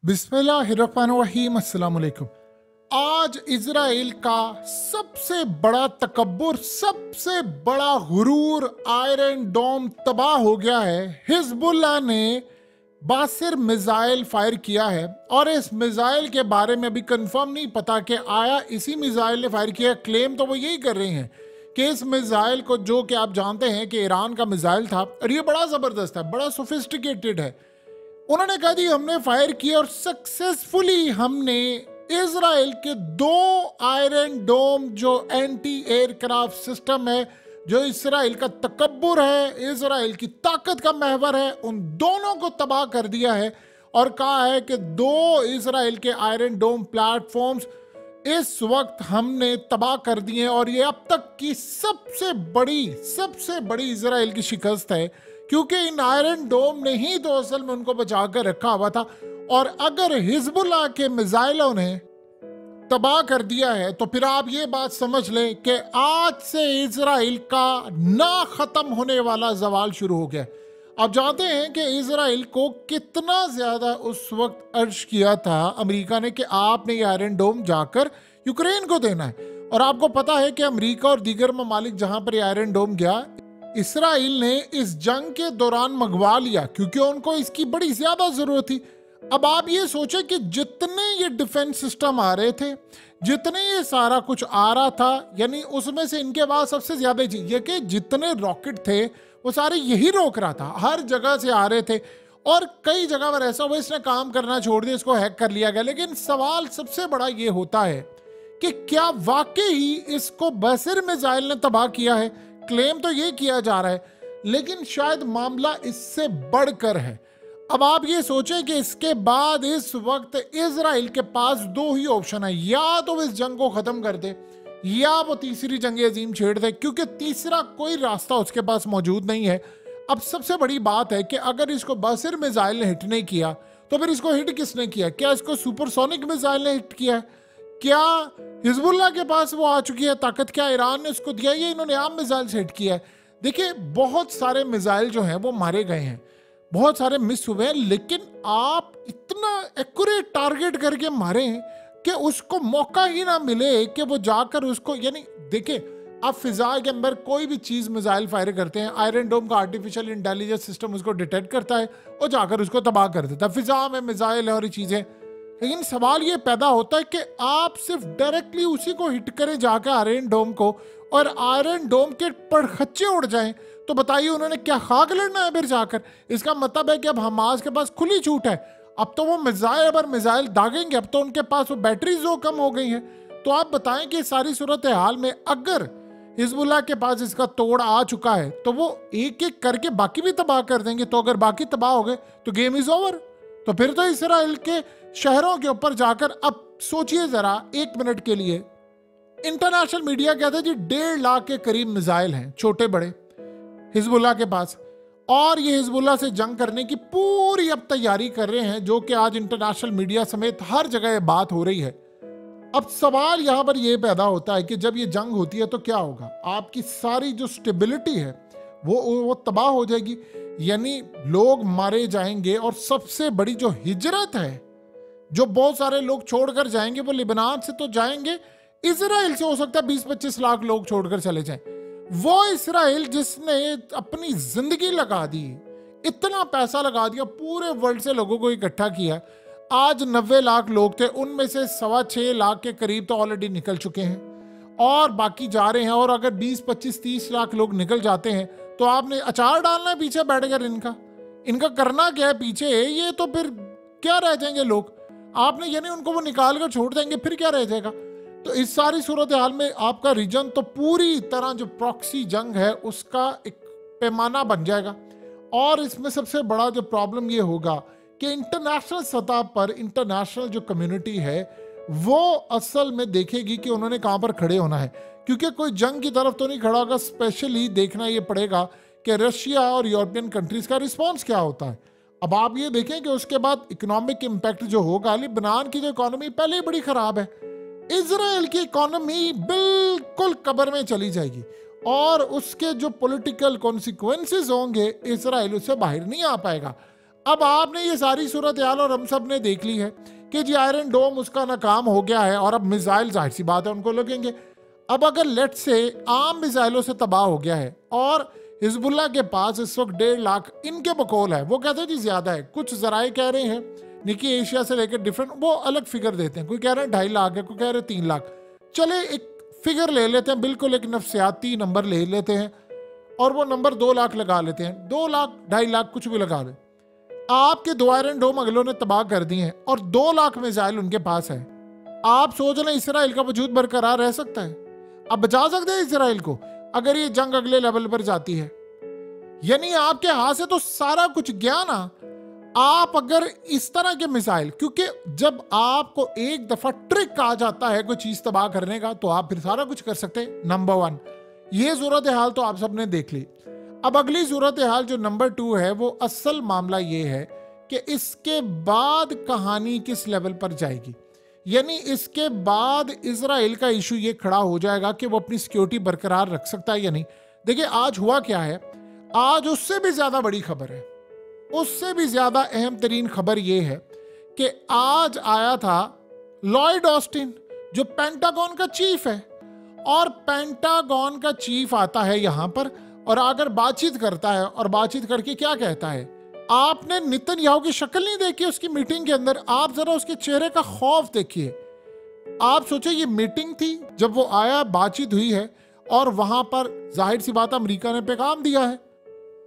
बिस्मिल्लाहिर्रहमानिर्रहीम अस्सलाम वालेकुम। आज इजराइल का सबसे बड़ा तकब्बुर, सबसे बड़ा गुरूर आयरन डोम तबाह हो गया है। हिजबुल्लाह ने बासिर मिसाइल फायर किया है और इस मिसाइल के बारे में अभी कंफर्म नहीं पता कि आया इसी मिसाइल ने फायर किया। क्लेम तो वो यही कर रहे हैं कि इस मिसाइल को, जो कि आप जानते हैं कि ईरान का मिसाइल था और ये बड़ा ज़बरदस्त है, बड़ा सोफिस्टिकेटेड है। उन्होंने कहा जी हमने फायर किया और सक्सेसफुली हमने इजराइल के 2 आयरन डोम जो एंटी एयरक्राफ्ट सिस्टम है, जो इसराइल का तकब्बुर है, इजराइल की ताकत का महवर है, उन दोनों को तबाह कर दिया है। और कहा है कि 2 इजराइल के आयरन डोम प्लेटफॉर्म्स इस वक्त हमने तबाह कर दिए हैं और ये अब तक की सबसे बड़ी इजराइल की शिकस्त है, क्योंकि इन आयरन डोम ने ही तो असल में उनको बचा कर रखा हुआ था। और अगर हिजबुल्लाह के मिसाइलों ने तबाह कर दिया है तो फिर आप ये बात समझ लें कि आज से इजराइल का ना खत्म होने वाला जवाल शुरू हो गया। आप जानते हैं कि इजराइल को कितना ज्यादा उस वक्त अर्ज किया था अमेरिका ने कि आपने ये आयरन डोम जाकर यूक्रेन को देना है। और आपको पता है कि अमेरिका और दीगर ममालिक जहां पर ये आयरन डोम गया, इसराइल ने इस जंग के दौरान मंगवा लिया क्योंकि उनको इसकी बड़ी ज्यादा जरूरत थी। अब आप ये सोचें कि जितने ये डिफेंस सिस्टम आ रहे थे, जितने ये सारा कुछ आ रहा था, यानी उसमें से इनके पास सबसे ज्यादा चीज ये कि जितने रॉकेट थे वो सारे यही रोक रहा था, हर जगह से आ रहे थे। और कई जगह पर ऐसा हुआ इसने काम करना छोड़ दिया, इसको हैक कर लिया गया। लेकिन सवाल सबसे बड़ा ये होता है कि क्या वाकई इसको बसिर मिसाइल ने तबाह किया है? क्लेम तो ये किया जा रहा है, लेकिन शायद मामला इससे बढ़कर है। अब आप ये सोचें कि इसके बाद इस वक्त इजराइल के पास 2 ही ऑप्शन है, या तो इस जंग को खत्म कर दे या वो तीसरी जंग अजीम छेड़ दे, क्योंकि तीसरा कोई रास्ता उसके पास मौजूद नहीं है। अब सबसे बड़ी बात है कि अगर इसको बसिर मिसाइल ने हिट नहीं किया तो फिर इसको हिट किसने किया? क्या इसको सुपरसोनिक मिसाइल ने हिट किया है? क्या हिजबुल्लाह के पास वो आ चुकी है ताकत? क्या ईरान ने उसको दिया, ये इन्होंने आम मिसाइल से हिट किया है? देखिए, बहुत सारे मिसाइल जो हैं वो मारे गए हैं, बहुत सारे मिस हुए हैं, लेकिन आप इतना एक्यूरेट टारगेट करके मारे कि उसको मौका ही ना मिले कि वो जाकर उसको, यानी देखिए, आप फिजा के अंदर कोई भी चीज मिसाइल फायर करते हैं, आयरन डोम का आर्टिफिशियल इंटेलिजेंस सिस्टम उसको डिटेक्ट करता है और जाकर उसको तबाह कर देता है। फिजा में मिसाइल है और ये चीजें, लेकिन सवाल ये पैदा होता है कि आप सिर्फ डायरेक्टली उसी को हिट करें जाकर आयरन डोम को, और आयरन डोम के पड़खच्चे उड़ जाएं, तो बताइए उन्होंने क्या खाक लड़ना है फिर जाकर? इसका मतलब है कि अब हमास के पास खुली छूट है, अब तो वो मिसाइल पर मिसाइल दागेंगे, अब तो उनके पास वो बैटरी जो कम हो गई है। तो आप बताएं कि सारी सूरत हाल में अगर हिजबुल्लाह के पास इसका तोड़ आ चुका है तो वो एक एक करके बाकी भी तबाह कर देंगे। तो अगर बाकी तबाह हो गए तो गेम इज ओवर। तो फिर तो इसराइल के शहरों के ऊपर जाकर, अब सोचिए जरा 1 मिनट के लिए, इंटरनेशनल मीडिया कहता है जी 1.5 लाख के करीब मिसाइल हैं छोटे बड़े हिजबुल्लाह के पास, और ये हिजबुल्लाह से जंग करने की पूरी अब तैयारी कर रहे हैं, जो कि आज इंटरनेशनल मीडिया समेत हर जगह ये बात हो रही है। अब सवाल यहां पर यह पैदा होता है कि जब ये जंग होती है तो क्या होगा? आपकी सारी जो स्टेबिलिटी है वो तबाह हो जाएगी, यानी लोग मारे जाएंगे। और सबसे बड़ी जो हिजरत है, जो बहुत सारे लोग छोड़कर जाएंगे, वो लिबनान से तो जाएंगे, इजराइल से हो सकता है 20-25 लाख लोग छोड़कर चले जाएं। वो इजराइल जिसने अपनी जिंदगी लगा दी, इतना पैसा लगा दिया, पूरे वर्ल्ड से लोगों को इकट्ठा किया, आज 90 लाख लोग थे, उनमें से 6.25 लाख के करीब तो ऑलरेडी निकल चुके हैं और बाकी जा रहे हैं। और अगर 20-25-30 लाख लोग निकल जाते हैं तो आपने अचार डालना है पीछे बैठकर, इनका करना क्या है पीछे? ये तो फिर क्या रह जाएंगे लोग? आपने यानी उनको वो निकाल कर छोड़ देंगे, फिर क्या रह जाएगा? तो इस सारी सूरत हाल में आपका रीजन तो पूरी तरह जो प्रॉक्सी जंग है उसका एक पैमाना बन जाएगा। और इसमें सबसे बड़ा जो प्रॉब्लम ये होगा कि इंटरनेशनल सतह पर इंटरनेशनल जो कम्युनिटी है वो असल में देखेगी कि उन्होंने कहां पर खड़े होना है, क्योंकि कोई जंग की तरफ तो नहीं खड़ा होगा। स्पेशली देखना ये पड़ेगा कि रशिया और यूरोपियन कंट्रीज का रिस्पॉन्स क्या होता है। अब आप ये देखें कि उसके बाद इकोनॉमिक इम्पैक्ट जो होगा, लिबनान की जो इकोनॉमी पहले ही बड़ी खराब है, इजराइल की इकोनॉमी बिल्कुल कब्र में चली जाएगी और उसके जो पॉलिटिकल कॉन्सिक्वेंसेस होंगे, इजराइल उससे बाहर नहीं आ पाएगा। अब आपने ये सारी सूरत हाल और हम सब ने देख ली है कि जी आयरन डोम उसका नाकाम हो गया है और अब मिसाइल जाहिर सी बात है उनको लगेंगे। अब अगर लेट से आम मिसाइलों से तबाह हो गया है और हिजबुल्लाह के पास इस वक्त 1.5 लाख इनके बकौल है, वो कहते हैं जी ज्यादा है, कुछ जराए कह रहे हैं निकी एशिया से लेकर डिफरेंट वो अलग फिगर देते हैं, कोई कह रहे हैं 2.5 लाख है, कोई कह रहे हैं 3 लाख। चले एक फिगर ले लेते हैं, बिल्कुल एक नफसियाती नंबर ले लेते हैं और वो नंबर 2 लाख लगा लेते हैं, 2 लाख 2.5 लाख कुछ भी लगा दे। आपके 2 आयरन डोम अगलों ने तबाह कर दिए हैं और 2 लाख मिसाइल उनके पास है। आप सोच लें इसराइल का वजूद बरकरार रह सकता है? अब बचा सकते हैं इसराइल को अगर ये जंग अगले लेवल पर जाती है? यानी आपके हाथ से तो सारा कुछ गया ना। आप अगर इस तरह के मिसाइल, क्योंकि जब आपको एक दफा ट्रिक आ जाता है कोई चीज तबाह करने का तो आप फिर सारा कुछ कर सकते हैं। नंबर 1 ये सूरत हाल तो आप सबने देख ली। अब अगली सूरत हाल जो नंबर 2 है वो असल मामला ये है कि इसके बाद कहानी किस लेवल पर जाएगी। यानी इसके बाद इजराइल का इशू ये खड़ा हो जाएगा कि वो अपनी सिक्योरिटी बरकरार रख सकता है या नहीं। देखिए आज हुआ क्या है, आज उससे भी ज्यादा बड़ी खबर है, उससे भी ज्यादा अहम तरीन खबर ये है कि आज आया था लॉयड ऑस्टिन जो पेंटागन का चीफ है, और पेंटागन का चीफ आता है यहां पर और आकर बातचीत करता है और बातचीत करके क्या कहता है। आपने नेतन्याहू की शक्ल नहीं देखी उसकी मीटिंग के अंदर, आप जरा उसके चेहरे का खौफ देखिए। आप सोचे ये मीटिंग थी, जब वो आया बातचीत हुई है और वहां पर जाहिर सी बात अमेरिका ने पैगाम दिया है।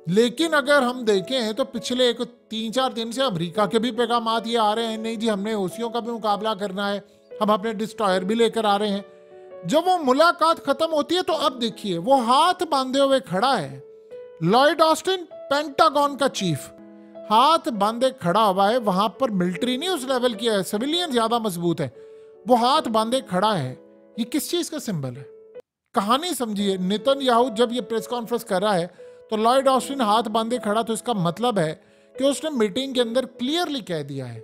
लेकिन अगर हम देखें तो पिछले 3-4 दिन से अमेरिका के भी पैगाम ये आ रहे हैं, नहीं जी हमने ओसियों का भी मुकाबला करना है, हम अपने डिस्ट्रॉयर भी लेकर आ रहे हैं। जब वो मुलाकात खत्म होती है तो अब देखिए वो हाथ बांधे हुए खड़ा है, लॉयड ऑस्टिन पेंटागन का चीफ हाथ बांधे खड़ा हुआ है। वहां पर मिलिट्री नहीं उस लेवल की है, सिविलियन ज्यादा मजबूत है, वो हाथ बांधे खड़ा है। ये किस चीज का सिंबल है? कहानी समझिए। नेतन्याहू जब ये प्रेस कॉन्फ्रेंस कर रहा है तो लॉयड ऑस्टिन हाथ बांधे खड़ा, तो इसका मतलब है कि उसने मीटिंग के अंदर क्लियरली कह दिया है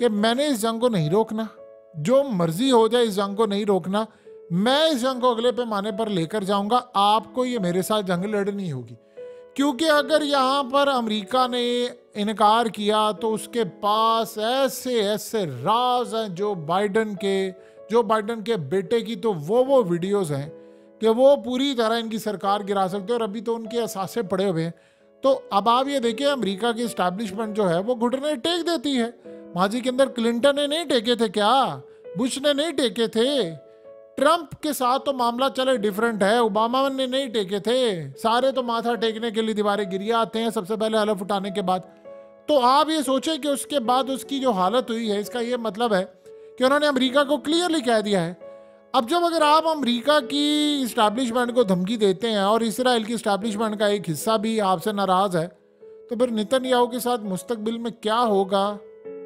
कि मैंने इस जंग को नहीं रोकना, जो मर्जी हो जाए इस जंग को नहीं रोकना, मैं इस जंग को अगले पैमाने पर लेकर जाऊंगा, आपको ये मेरे साथ जंग लड़नी होगी। क्योंकि अगर यहाँ पर अमेरिका ने इनकार किया तो उसके पास ऐसे ऐसे राज हैं जो बाइडन के बेटे की तो वो वीडियोस हैं कि वो पूरी तरह इनकी सरकार गिरा सकते हैं और अभी तो उनके असासे पड़े हुए हैं। तो अब आप ये देखिए अमेरिका की एस्टैब्लिशमेंट जो है वो घुटने टेक देती है। माजी के अंदर क्लिंटन ने नहीं टेके थे क्या? बुश ने नहीं टेके थे? ट्रंप के साथ तो मामला चले डिफरेंट है, ओबामा ने नहीं टेके थे। सारे तो माथा टेकने के लिए दीवारें गिरी आते हैं सबसे पहले हलफ उठाने के बाद। तो आप ये सोचें कि उसके बाद उसकी जो हालत हुई है, इसका ये मतलब है कि उन्होंने अमेरिका को क्लियरली कह दिया है। अब जब अगर आप अमेरिका की इस्टेब्लिशमेंट को धमकी देते हैं और इसराइल की इस्टेब्लिशमेंट का एक हिस्सा भी आपसे नाराज है, तो फिर नेतन्याहू के साथ मुस्तकबिल में क्या होगा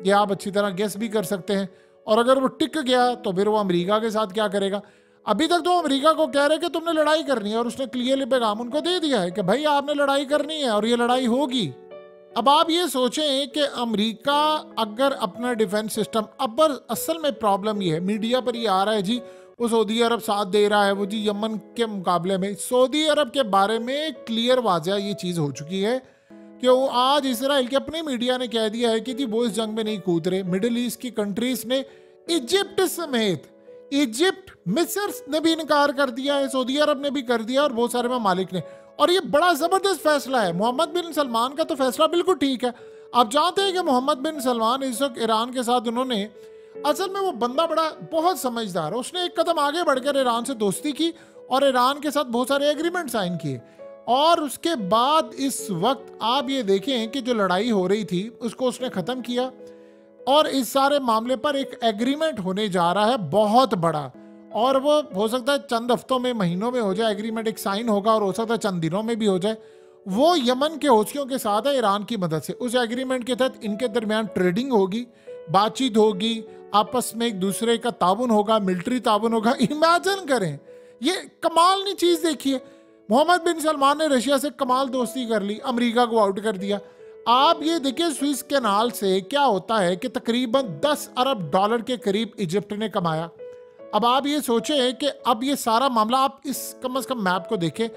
ये आप अच्छी तरह गेस भी कर सकते हैं। और अगर वो टिक गया तो फिर वो अमेरिका के साथ क्या करेगा। अभी तक तो अमेरिका को कह रहे कि तुमने लड़ाई करनी है और उसने क्लियरली पैगाम उनको दे दिया है कि भाई आपने लड़ाई करनी है और ये लड़ाई होगी। अब आप ये सोचें कि अमेरिका अगर अपना डिफेंस सिस्टम, अब असल में प्रॉब्लम ये है, मीडिया पर ये आ रहा है जी वो सऊदी अरब साथ दे रहा है, वो जी यमन के मुकाबले में। सऊदी अरब के बारे में क्लियर वाज़ह ये चीज़ हो चुकी है कि वो आज इसराइल के अपने मीडिया ने कह दिया है कि जी वो इस जंग में नहीं कूद रहे। मिडिल ईस्ट की कंट्रीज ने इजिप्ट समेत, इजिप्ट मिस्र ने भी इनकार कर दिया है, सऊदी अरब ने भी कर दिया और बहुत सारे ममालिक ने। और ये बड़ा जबरदस्त फैसला है। मोहम्मद बिन सलमान का तो फैसला बिल्कुल ठीक है। आप जानते हैं कि मोहम्मद बिन सलमान इस वक्त ईरान के साथ, उन्होंने असल में वो बंदा बड़ा बहुत समझदार है, उसने एक कदम आगे बढ़कर ईरान से दोस्ती की और ईरान के साथ बहुत सारे एग्रीमेंट साइन किए। और उसके बाद इस वक्त आप ये देखें कि जो लड़ाई हो रही थी उसको उसने ख़त्म किया और इस सारे मामले पर एक एग्रीमेंट होने जा रहा है बहुत बड़ा। और वो हो सकता है चंद हफ्तों में, महीनों में हो जाए, एग्रीमेंट एक साइन होगा और हो सकता है चंद दिनों में भी हो जाए। वो यमन के हौसियों के साथ है ईरान की मदद से। उस एग्रीमेंट के तहत इनके दरमियान ट्रेडिंग होगी, बातचीत होगी, आपस में एक दूसरे का ताउन होगा, मिलिट्री ताउन होगा। इमेजिन करें, ये कमाल नहीं चीज़ देखिए। मोहम्मद बिन सलमान ने रशिया से कमाल दोस्ती कर ली, अमेरिका को आउट कर दिया। आप ये देखिए स्विस कैनाल से क्या होता है कि तकरीबन 10 अरब डॉलर के करीब इजिप्ट ने कमाया। अब आप ये सोचें कि अब ये सारा मामला, आप इस कम से कम मैप को देखें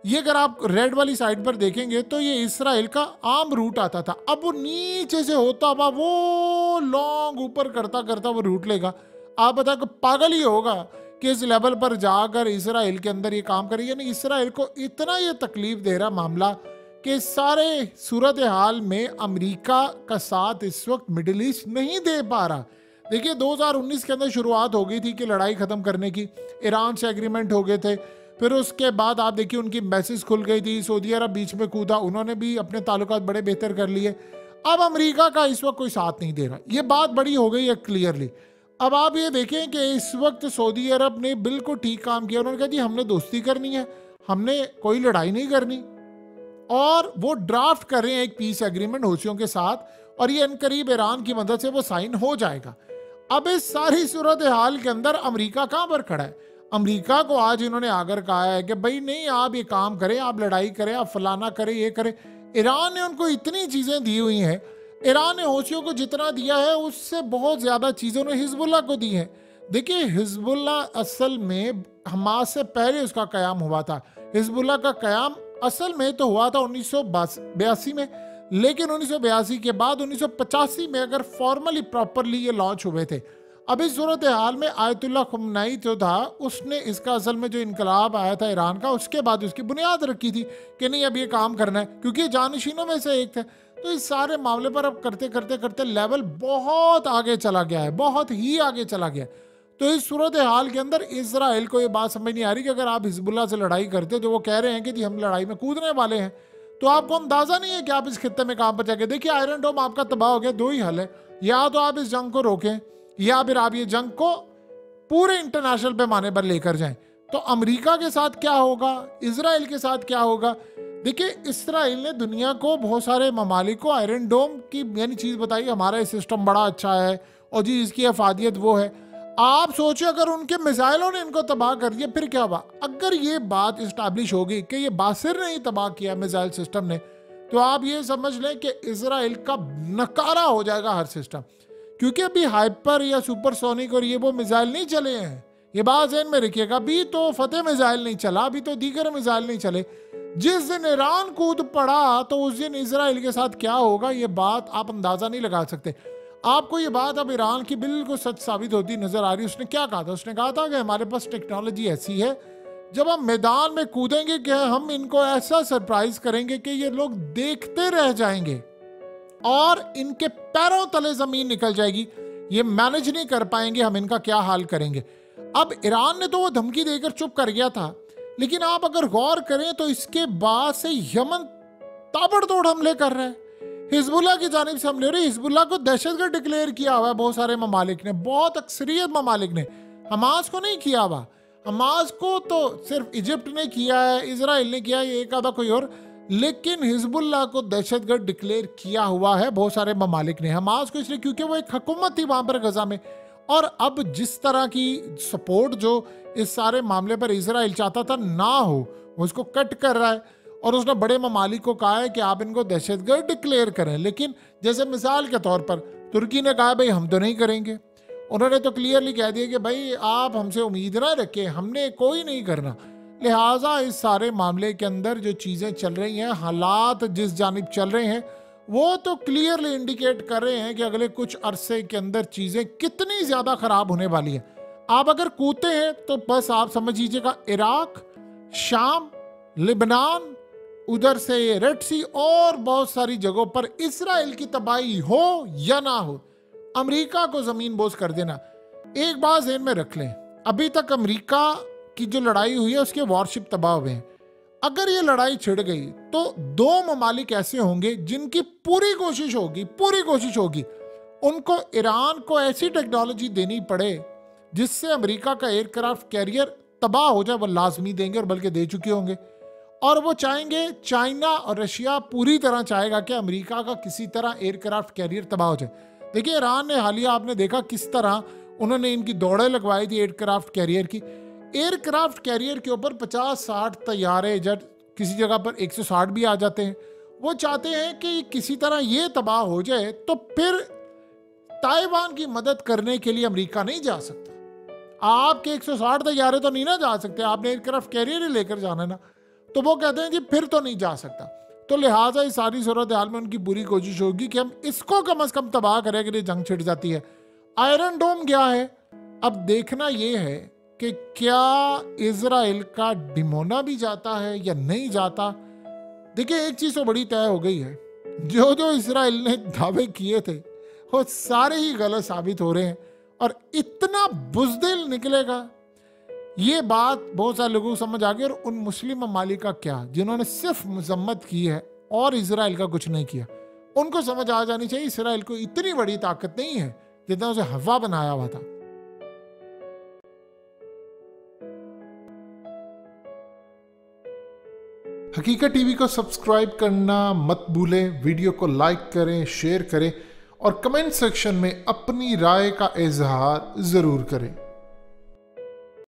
ये अगर आप रेड वाली साइड पर देखेंगे तो ये इसराइल का आम रूट आता था। अब वो नीचे से होता हुआ वो लॉन्ग ऊपर करता करता वो रूट लेगा। आप बताओ कि पागल ही होगा कि इस लेवल पर जाकर इसराइल के अंदर ये काम करे। यानी इसराइल को इतना ये तकलीफ दे रहा मामला कि सारे सूरत हाल में अमेरिका का साथ इस वक्त मिडिल ईस्ट नहीं दे पा रहा। देखिए 2019 के अंदर शुरुआत हो गई थी कि लड़ाई खत्म करने की, ईरान से एग्रीमेंट हो गए थे। फिर उसके बाद आप देखिए उनकी मैसेज खुल गई थी, सऊदी अरब बीच में कूदा, उन्होंने भी अपने ताल्लुकात बड़े बेहतर कर लिए। अब अमेरिका का इस वक्त कोई साथ नहीं दे रहा, ये बात बड़ी हो गई है क्लियरली। अब आप ये देखें कि इस वक्त सऊदी अरब ने बिल्कुल ठीक काम किया। उन्होंने कहा जी हमने दोस्ती करनी है, हमने कोई लड़ाई नहीं करनी, और वो ड्राफ्ट कर रहे हैं एक पीस एग्रीमेंट हूथियों के साथ, और ये अनकरीब ईरान की मदद से वो साइन हो जाएगा। अब इस सारी सूरत हाल के अंदर अमेरिका कहाँ पर खड़ा है? अमेरिका को आज इन्होंने आकर कहा है कि भाई नहीं, आप ये काम करें, आप लड़ाई करें, आप फलाना करें, ये करें। ईरान ने उनको इतनी चीज़ें दी हुई हैं, ईरान ने हौसियों को जितना दिया है उससे बहुत ज़्यादा चीज़ें उन्होंने हिजबुल्लाह को दी हैं। देखिए हिजबुल्लाह असल में हमास से पहले उसका क़याम हुआ था। हिजबुल्लाह का क़याम असल में तो हुआ था 1982 में, लेकिन 1982 के बाद 1985 में अगर फॉर्मली प्रॉपरली ये लॉन्च हुए थे। अब इस सूरत हाल में आयतुल्लाह खुमैनी जो था उसने इसका असल में जो इनकलाब आया था ईरान का, उसके बाद उसकी बुनियाद रखी थी कि नहीं अब ये काम करना है, क्योंकि जानशीनों में से एक थे। तो इस सारे मामले पर अब करते करते करते लेवल बहुत आगे चला गया है, बहुत ही आगे चला गया। तो इस सूरत हाल के अंदर इजराइल को ये बात समझ नहीं आ रही कि अगर आप हिजबुल्लाह से लड़ाई करते हो, जो वो कह रहे हैं कि जी हम लड़ाई में कूदने वाले हैं, तो आपको अंदाजा नहीं है कि आप इस खित्ते में कहाँ पर जाके। देखिए आयरन डोम आपका तबाह हो गया, दो ही हल है, या तो आप इस जंग को रोकें या फिर आप ये जंग को पूरे इंटरनेशनल पैमाने पर लेकर जाएं। तो अमेरिका के साथ क्या होगा, इजराइल के साथ क्या होगा? देखिए इसराइल ने दुनिया को, बहुत सारे ममालिक को आयरन डोम की यानी चीज़ बताई, हमारा ये सिस्टम बड़ा अच्छा है और जी इसकी अफादियत वो है। आप सोचिए अगर उनके मिसाइलों ने इनको तबाह कर दिया फिर क्या हुआ? अगर ये बात इस्टेब्लिश होगी कि ये बासिर ने ही तबाह किया मिसाइल सिस्टम ने, तो आप ये समझ लें कि इजराइल का नकारा हो जाएगा हर सिस्टम। क्योंकि अभी हाइपर या सुपरसोनिक और ये वो मिसाइल नहीं चले हैं, ये बात ज़हन में रखिएगा। अभी तो फतेह मिसाइल नहीं चला, अभी तो दीगर मिसाइल नहीं चले। जिस दिन ईरान कूद पड़ा तो उस दिन इजराइल के साथ क्या होगा ये बात आप अंदाज़ा नहीं लगा सकते। आपको ये बात अब ईरान की बिल्कुल सच साबित होती नजर आ रही है। उसने क्या कहा था? उसने कहा था कि हमारे पास टेक्नोलॉजी ऐसी है, जब हम मैदान में कूदेंगे कि हम इनको ऐसा सरप्राइज करेंगे कि ये लोग देखते रह जाएंगे और इनके पैरों तले जमीन निकल जाएगी, ये मैनेज नहीं कर पाएंगे, हम इनका क्या हाल करेंगे। अब ईरान ने तो वो धमकी देकर चुप कर गया था, लेकिन आप अगर गौर करें तो इसके बाद से यमन ताबड़तोड़ हमले कर रहे हैं, हिजबुल्लाह की जानिब से हमले हो रहे। हिजबुल्लाह को दहशतगर्द डिक्लेयर किया हुआ है बहुत सारे ममालिक ने, बहुत अक्सरियत ममालिक ने। हमास को नहीं किया हुआ, हमास को तो सिर्फ इजिप्ट ने किया है, इजराइल ने किया है, एक आधा कोई और, लेकिन हिजबुल्लाह को दहशतगर्द डिक्लेयर किया हुआ है बहुत सारे ममालिक ने। हमास को इसलिए क्योंकि वो एक हुकूमत थी वहां पर गजा में, और अब जिस तरह की सपोर्ट जो इस सारे मामले पर इजराइल चाहता था ना हो, वो उसको कट कर रहा है। और उसने बड़े ममालिक को कहा है कि आप इनको दहशतगर्द डिक्लेयर करें, लेकिन जैसे मिसाल के तौर पर तुर्की ने कहा भाई हम तो नहीं करेंगे। उन्होंने तो क्लियरली कह दिया कि भाई आप हमसे उम्मीद ना रखें, हमने कोई नहीं करना। लिहाजा इस सारे मामले के अंदर जो चीज़ें चल रही हैं, हालात जिस जानिब चल रहे हैं, वो तो क्लियरली इंडिकेट कर रहे हैं कि अगले कुछ अरसे के अंदर चीज़ें कितनी ज़्यादा ख़राब होने वाली हैं। आप अगर कूदते हैं तो बस आप समझ लीजिएगा इराक, शाम, लिबनान, उधर से रेड सी और बहुत सारी जगहों पर इसराइल की तबाही हो या ना हो, अमेरिका को जमीन बोझ कर देना। एक बात ज़हन में रख लें, अभी तक अमेरिका की जो लड़ाई हुई है उसके वॉरशिप तबाह हुए हैं। अगर ये लड़ाई छिड़ गई तो दो ममालिक ऐसे होंगे जिनकी पूरी कोशिश होगी उनको ईरान को ऐसी टेक्नोलॉजी देनी पड़े जिससे अमेरिका का एयरक्राफ्ट कैरियर तबाह हो जाए। वो लाजमी देंगे और बल्कि दे चुके होंगे। और वो चाहेंगे, चाइना और रशिया पूरी तरह चाहेगा कि अमेरिका का किसी तरह एयरक्राफ्ट कैरियर तबाह हो जाए। देखिए ईरान ने हालिया आपने देखा किस तरह उन्होंने इनकी दौड़ें लगवाई थी एयरक्राफ्ट कैरियर की। एयरक्राफ्ट कैरियर के ऊपर 50-60 तैयारे, जब किसी जगह पर 160 भी आ जाते हैं। वो चाहते हैं कि किसी तरह ये तबाह हो जाए तो फिर ताइवान की मदद करने के लिए अमेरिका नहीं जा सकता। आपके 160 तैयारे तो नहीं ना जा सकते, आपने एयरक्राफ्ट कैरियर ही लेकर जाना है ना। तो वो कहते हैं जी फिर तो नहीं जा सकता। तो लिहाजा इस सारी सूरत हाल में उनकी पूरी कोशिश होगी कि हम इसको कम से कम तबाह करें कि जंग छिड़ जाती है। आयरन डोम क्या है, अब देखना यह है कि क्या इजराइल का डिमोना भी जाता है या नहीं जाता। देखिए एक चीज तो बड़ी तय हो गई है, जो जो इजराइल ने दावे किए थे वो सारे ही गलत साबित हो रहे हैं और इतना बुज़दिल निकलेगा, ये बात बहुत सारे लोगों को समझ आ गई। और उन मुस्लिम ममालिक का क्या, जिन्होंने सिर्फ मजम्मत की है और इजराइल का कुछ नहीं किया, उनको समझ आ जानी चाहिए इजराइल को इतनी बड़ी ताकत नहीं है जितना उसे हवा बनाया हुआ था। हकीकत टीवी को सब्सक्राइब करना मत भूलें, वीडियो को लाइक करें, शेयर करें और कमेंट सेक्शन में अपनी राय का इजहार जरूर करें।